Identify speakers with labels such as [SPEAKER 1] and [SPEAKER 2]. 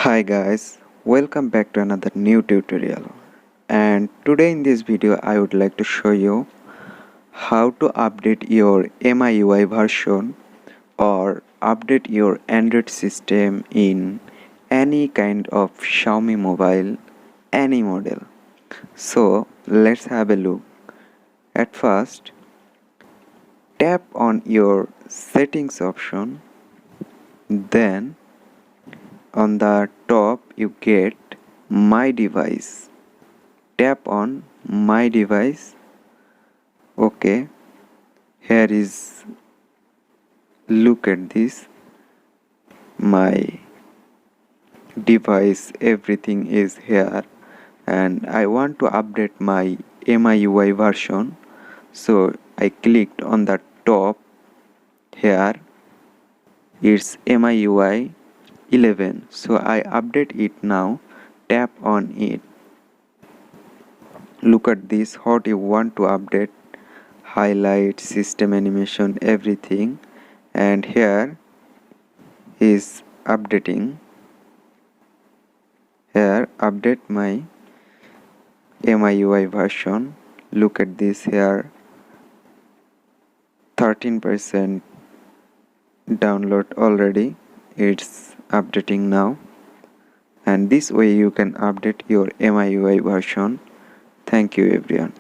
[SPEAKER 1] Hi guys, welcome back to another new tutorial. And today in this video I would like to show you how to update your MiUI version or update your Android system in any kind of Xiaomi mobile, any model. So let's have a look. At first, tap on your settings option, then on the top you get my device. Tap on my device. Okay, here is, look at this, my device, everything is here, and I want to update my MIUI version. So I clicked on the top. Here it's MIUI 11, so I update it now. Tap on it. Look at this, what you want to update, highlight, system animation, everything. And here is updating. Here update my MIUI version. Look at this, here 13% download already. It's updating now, and this way you can update your MIUI version. Thank you everyone.